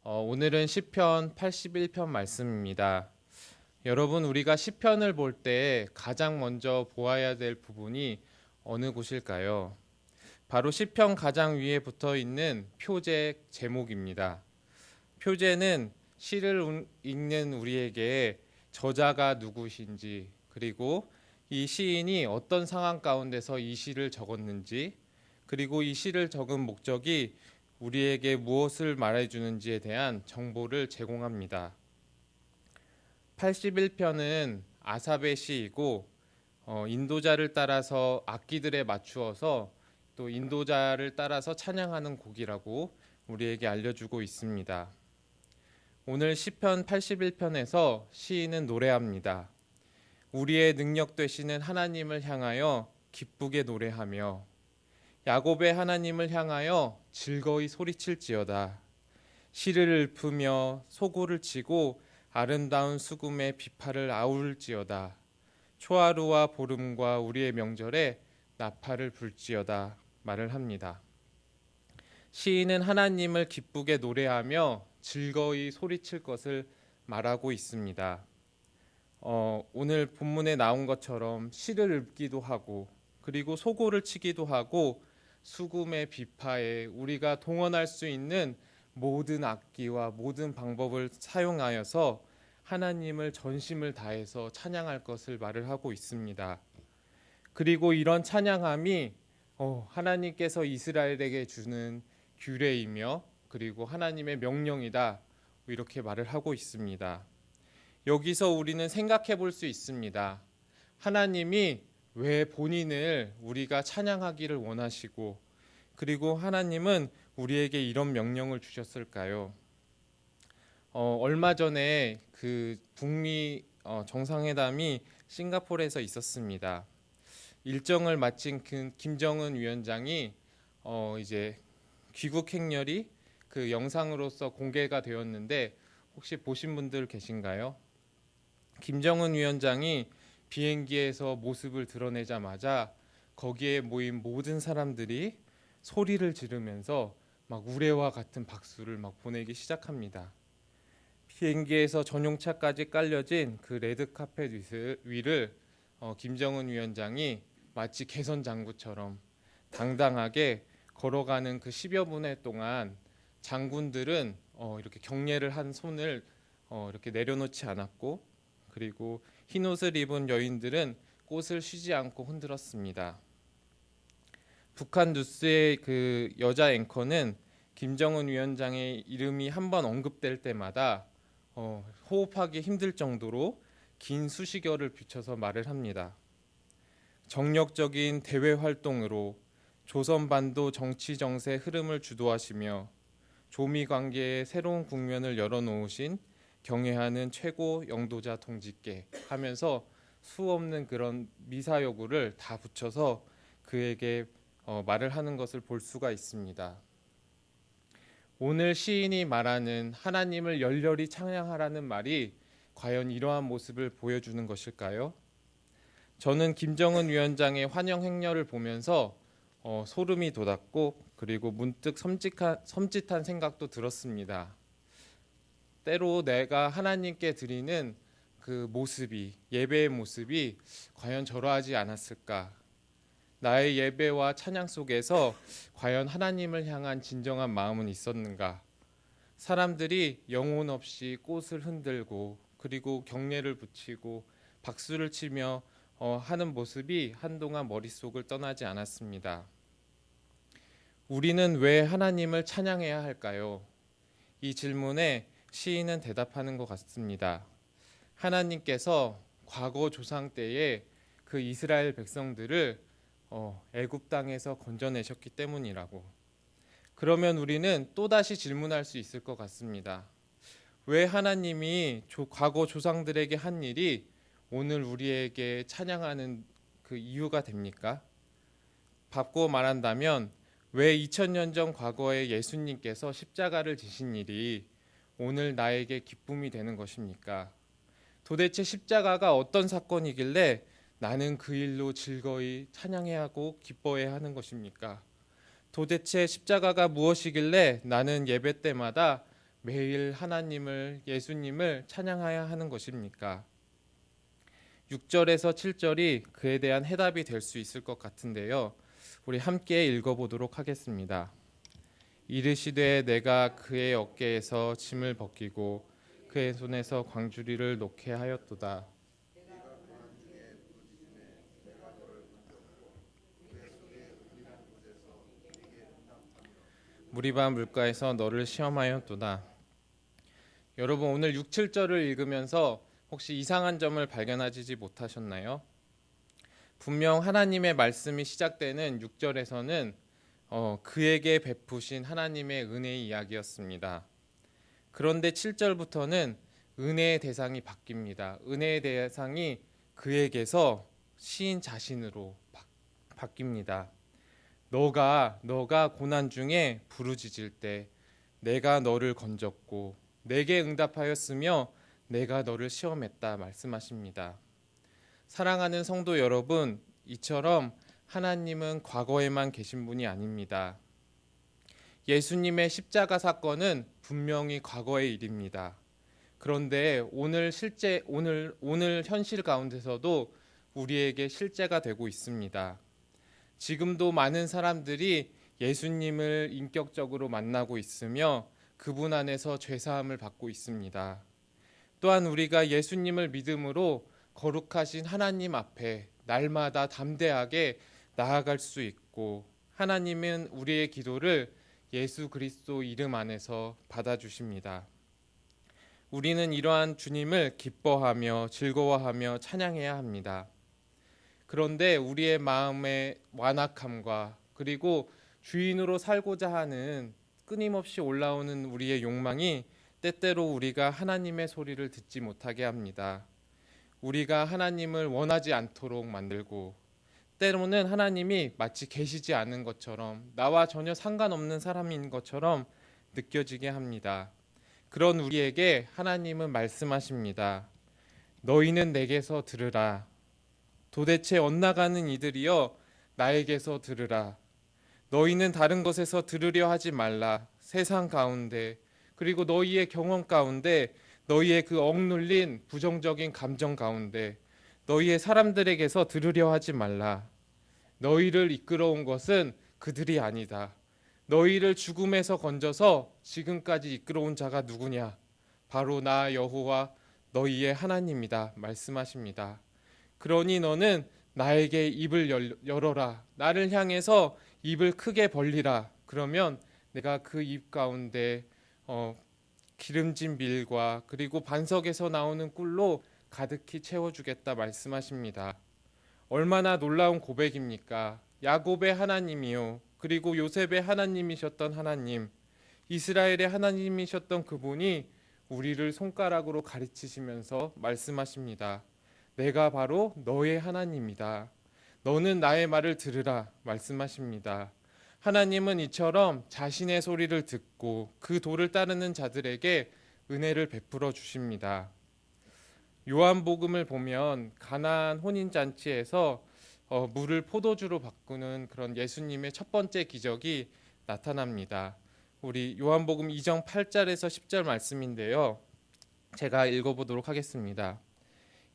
오늘은 시편 81편 말씀입니다. 여러분, 우리가 시편을 볼 때 가장 먼저 보아야 될 부분이 어느 곳일까요? 바로 시편 가장 위에 붙어 있는 표제 제목입니다. 표제는 시를 읽는 우리에게 저자가 누구신지, 그리고 이 시인이 어떤 상황 가운데서 이 시를 적었는지, 그리고 이 시를 적은 목적이 우리에게 무엇을 말해주는지에 대한 정보를 제공합니다. 81편은 아삽의 시이고 인도자를 따라서 악기들에 맞추어서 또 인도자를 따라서 찬양하는 곡이라고 우리에게 알려주고 있습니다. 오늘 시편 81편에서 시인은 노래합니다. 우리의 능력 되시는 하나님을 향하여 기쁘게 노래하며 야곱의 하나님을 향하여 즐거이 소리칠지어다. 시를 읊으며 소고를 치고 아름다운 수금의 비파를 아울지어다. 초하루와 보름과 우리의 명절에 나팔을 불지어다 말을 합니다. 시인은 하나님을 기쁘게 노래하며 즐거이 소리칠 것을 말하고 있습니다. 오늘 본문에 나온 것처럼 시를 읊기도 하고 그리고 소고를 치기도 하고 수금의 비파에 우리가 동원할 수 있는 모든 악기와 모든 방법을 사용하여서 하나님을 전심을 다해서 찬양할 것을 말을 하고 있습니다. 그리고 이런 찬양함이 하나님께서 이스라엘에게 주는 규례이며 그리고 하나님의 명령이다 이렇게 말을 하고 있습니다. 여기서 우리는 생각해 볼 수 있습니다. 하나님이 왜 본인을 우리가 찬양하기를 원하시고 그리고 하나님은 우리에게 이런 명령을 주셨을까요? 얼마 전에 그 북미 정상회담이 싱가포르에서 있었습니다. 일정을 마친 김정은 위원장이 이제 귀국 행렬이 그 영상으로서 공개가 되었는데 혹시 보신 분들 계신가요? 김정은 위원장이 비행기에서 모습을 드러내자마자 거기에 모인 모든 사람들이 소리를 지르면서 막 우레와 같은 박수를 막 보내기 시작합니다. 비행기에서 전용차까지 깔려진 그 레드 카펫 위를 김정은 위원장이 마치 개선 장구처럼 당당하게 걸어가는 그 10여 분의 동안 장군들은 이렇게 경례를 한 손을 이렇게 내려놓지 않았고 그리고 흰 옷을 입은 여인들은 꽃을 쉬지 않고 흔들었습니다. 북한 뉴스의 그 여자 앵커는 김정은 위원장의 이름이 한번 언급될 때마다 호흡하기 힘들 정도로 긴 수식어를 비춰서 말을 합니다. 정력적인 대외 활동으로 조선반도 정치 정세 흐름을 주도하시며 조미 관계의 새로운 국면을 열어놓으신 경애하는 최고 영도자 동지께 하면서 수없는 그런 미사여구를 다 붙여서 그에게 말을 하는 것을 볼 수가 있습니다. 오늘 시인이 말하는 하나님을 열렬히 찬양하라는 말이 과연 이러한 모습을 보여주는 것일까요? 저는 김정은 위원장의 환영 행렬을 보면서 소름이 돋았고 그리고 문득 섬찟한 생각도 들었습니다. 때로 내가 하나님께 드리는 그 모습이 예배의 모습이 과연 저러하지 않았을까? 나의 예배와 찬양 속에서 과연 하나님을 향한 진정한 마음은 있었는가? 사람들이 영혼 없이 꽃을 흔들고 그리고 경례를 붙이고 박수를 치며 하는 모습이 한동안 머릿속을 떠나지 않았습니다. 우리는 왜 하나님을 찬양해야 할까요? 이 질문에 시인은 대답하는 것 같습니다. 하나님께서 과거 조상 때에 그 이스라엘 백성들을 애굽 땅에서 건져내셨기 때문이라고. 그러면 우리는 또다시 질문할 수 있을 것 같습니다. 왜 하나님이 과거 조상들에게 한 일이 오늘 우리에게 찬양하는 그 이유가 됩니까? 바꾸어 말한다면 왜 2000년 전 과거에 예수님께서 십자가를 지신 일이 오늘 나에게 기쁨이 되는 것입니까? 도대체 십자가가 어떤 사건이길래 나는 그 일로 즐거이 찬양해야 하고 기뻐해야 하는 것입니까? 도대체 십자가가 무엇이길래 나는 예배 때마다 매일 하나님을, 예수님을 찬양해야 하는 것입니까? 6절에서 7절이 그에 대한 해답이 될 수 있을 것 같은데요. 우리 함께 읽어보도록 하겠습니다. 이르시되 내가 그의 어깨에서 짐을 벗기고 그의 손에서 광주리를 놓게 하였도다. 무리바 물가에서 너를 시험하였도다. 여러분 오늘 6, 7절을 읽으면서 혹시 이상한 점을 발견하지 못하셨나요? 분명 하나님의 말씀이 시작되는 6절에서는 그에게 베푸신 하나님의 은혜의 이야기였습니다. 그런데 7절부터는 은혜의 대상이 바뀝니다. 은혜의 대상이 그에게서 시인 자신으로 바뀝니다. 너가 고난 중에 부르짖을 때 내가 너를 건졌고 내게 응답하였으며 내가 너를 시험했다 말씀하십니다. 사랑하는 성도 여러분, 이처럼 하나님은 과거에만 계신 분이 아닙니다. 예수님의 십자가 사건은 분명히 과거의 일입니다. 그런데 오늘 현실 가운데서도 우리에게 실제가 되고 있습니다. 지금도 많은 사람들이 예수님을 인격적으로 만나고 있으며 그분 안에서 죄사함을 받고 있습니다. 또한 우리가 예수님을 믿음으로 거룩하신 하나님 앞에 날마다 담대하게 나아갈 수 있고 하나님은 우리의 기도를 예수 그리스도 이름 안에서 받아주십니다. 우리는 이러한 주님을 기뻐하며 즐거워하며 찬양해야 합니다. 그런데 우리의 마음의 완악함과 그리고 주인으로 살고자 하는 끊임없이 올라오는 우리의 욕망이 때때로 우리가 하나님의 소리를 듣지 못하게 합니다. 우리가 하나님을 원하지 않도록 만들고 때로는 하나님이 마치 계시지 않은 것처럼 나와 전혀 상관없는 사람인 것처럼 느껴지게 합니다. 그런 우리에게 하나님은 말씀하십니다. 너희는 내게서 들으라. 도대체 엇나가는 이들이여 나에게서 들으라. 너희는 다른 것에서 들으려 하지 말라. 세상 가운데 그리고 너희의 경험 가운데 너희의 그 억눌린 부정적인 감정 가운데 너희의 사람들에게서 들으려 하지 말라. 너희를 이끌어온 것은 그들이 아니다. 너희를 죽음에서 건져서 지금까지 이끌어온 자가 누구냐? 바로 나 여호와 너희의 하나님이다 말씀하십니다. 그러니 너는 나에게 입을 열어라. 나를 향해서 입을 크게 벌리라. 그러면 내가 그 입 가운데 기름진 밀과 그리고 반석에서 나오는 꿀로 가득히 채워주겠다 말씀하십니다. 얼마나 놀라운 고백입니까? 야곱의 하나님이요 그리고 요셉의 하나님이셨던 하나님, 이스라엘의 하나님이셨던 그분이 우리를 손가락으로 가르치시면서 말씀하십니다. 내가 바로 너의 하나님이다. 너는 나의 말을 들으라 말씀하십니다. 하나님은 이처럼 자신의 소리를 듣고 그 도를 따르는 자들에게 은혜를 베풀어 주십니다. 요한복음을 보면 가나안 혼인잔치에서 물을 포도주로 바꾸는 그런 예수님의 첫 번째 기적이 나타납니다. 우리 요한복음 2장 8절에서 10절 말씀인데요. 제가 읽어보도록 하겠습니다.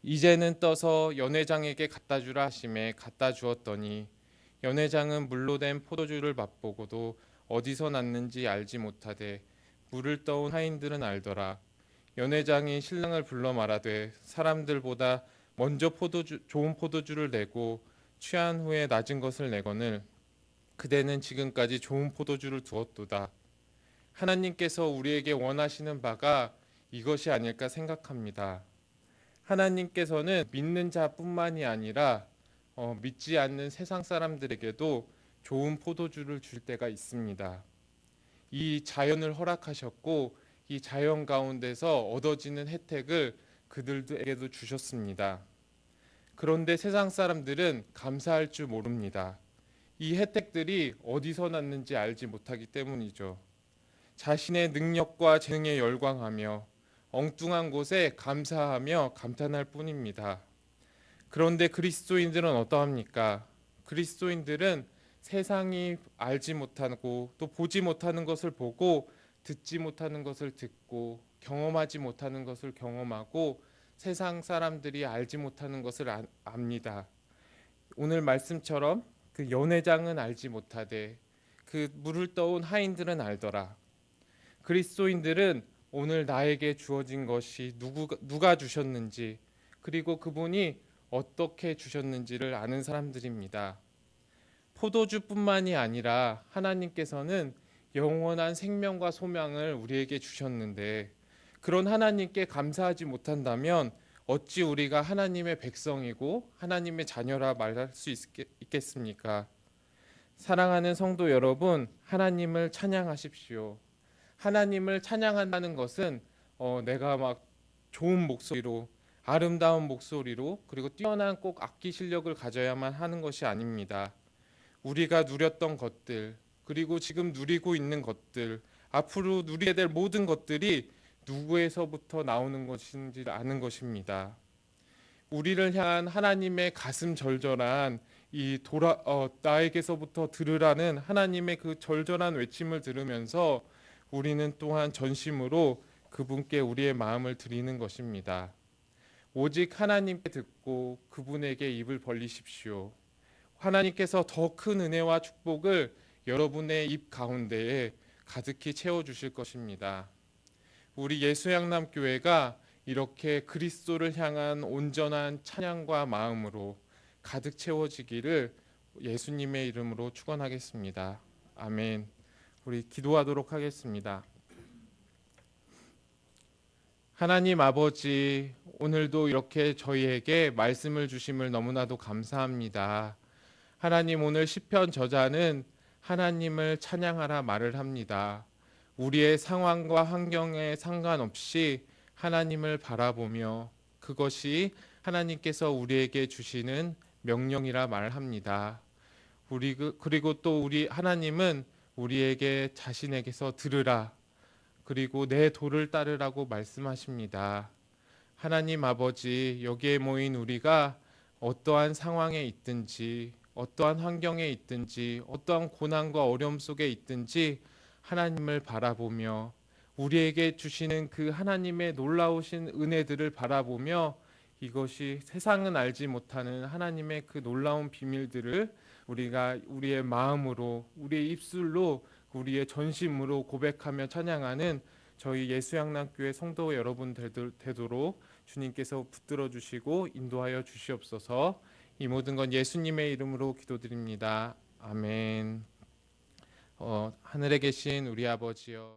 이제는 떠서 연회장에게 갖다 주라 하심에 갖다 주었더니 연회장은 물로 된 포도주를 맛보고도 어디서 났는지 알지 못하되 물을 떠온 하인들은 알더라. 연회장이 신랑을 불러 말하되 사람들보다 먼저 좋은 포도주를 내고 취한 후에 낮은 것을 내거늘 그대는 지금까지 좋은 포도주를 두었도다. 하나님께서 우리에게 원하시는 바가 이것이 아닐까 생각합니다. 하나님께서는 믿는 자뿐만이 아니라 믿지 않는 세상 사람들에게도 좋은 포도주를 줄 때가 있습니다. 이 자연을 허락하셨고 이 자연 가운데서 얻어지는 혜택을 그들에게도 주셨습니다. 그런데 세상 사람들은 감사할 줄 모릅니다. 이 혜택들이 어디서 났는지 알지 못하기 때문이죠. 자신의 능력과 재능에 열광하며 엉뚱한 곳에 감사하며 감탄할 뿐입니다. 그런데 그리스도인들은 어떠합니까? 그리스도인들은 세상이 알지 못하고 또 보지 못하는 것을 보고 듣지 못하는 것을 듣고 경험하지 못하는 것을 경험하고 세상 사람들이 알지 못하는 것을 압니다. 오늘 말씀처럼 그 연회장은 알지 못하되 그 물을 떠온 하인들은 알더라. 그리스도인들은 오늘 나에게 주어진 것이 누가 주셨는지 그리고 그분이 어떻게 주셨는지를 아는 사람들입니다. 포도주뿐만이 아니라 하나님께서는 영원한 생명과 소망을 우리에게 주셨는데 그런 하나님께 감사하지 못한다면 어찌 우리가 하나님의 백성이고 하나님의 자녀라 말할 수 있겠습니까? 사랑하는 성도 여러분, 하나님을 찬양하십시오. 하나님을 찬양한다는 것은 내가 막 좋은 목소리로 아름다운 목소리로 그리고 뛰어난 꼭 악기 실력을 가져야만 하는 것이 아닙니다. 우리가 누렸던 것들 그리고 지금 누리고 있는 것들 앞으로 누리게 될 모든 것들이 누구에서부터 나오는 것인지 아는 것입니다. 우리를 향한 하나님의 가슴 절절한 나에게서부터 들으라는 하나님의 그 절절한 외침을 들으면서 우리는 또한 전심으로 그분께 우리의 마음을 드리는 것입니다. 오직 하나님께 듣고 그분에게 입을 벌리십시오. 하나님께서 더 큰 은혜와 축복을 여러분의 입 가운데에 가득히 채워주실 것입니다. 우리 예수양남교회가 이렇게 그리스도를 향한 온전한 찬양과 마음으로 가득 채워지기를 예수님의 이름으로 축원하겠습니다. 아멘. 우리 기도하도록 하겠습니다. 하나님 아버지, 오늘도 이렇게 저희에게 말씀을 주심을 너무나도 감사합니다. 하나님, 오늘 시편 저자는 하나님을 찬양하라 말을 합니다. 우리의 상황과 환경에 상관없이 하나님을 바라보며 그것이 하나님께서 우리에게 주시는 명령이라 말합니다. 그리고 또 우리 하나님은 우리에게 자신에게서 들으라 그리고 내 도를 따르라고 말씀하십니다. 하나님 아버지, 여기에 모인 우리가 어떠한 상황에 있든지 어떠한 환경에 있든지 어떠한 고난과 어려움 속에 있든지 하나님을 바라보며 우리에게 주시는 그 하나님의 놀라우신 은혜들을 바라보며 이것이 세상은 알지 못하는 하나님의 그 놀라운 비밀들을 우리가 우리의 마음으로 우리의 입술로 우리의 전심으로 고백하며 찬양하는 저희 예수양남교회 성도 여러분 되도록 주님께서 붙들어 주시고 인도하여 주시옵소서. 이 모든 건 예수님의 이름으로 기도드립니다. 아멘. 하늘에 계신 우리 아버지여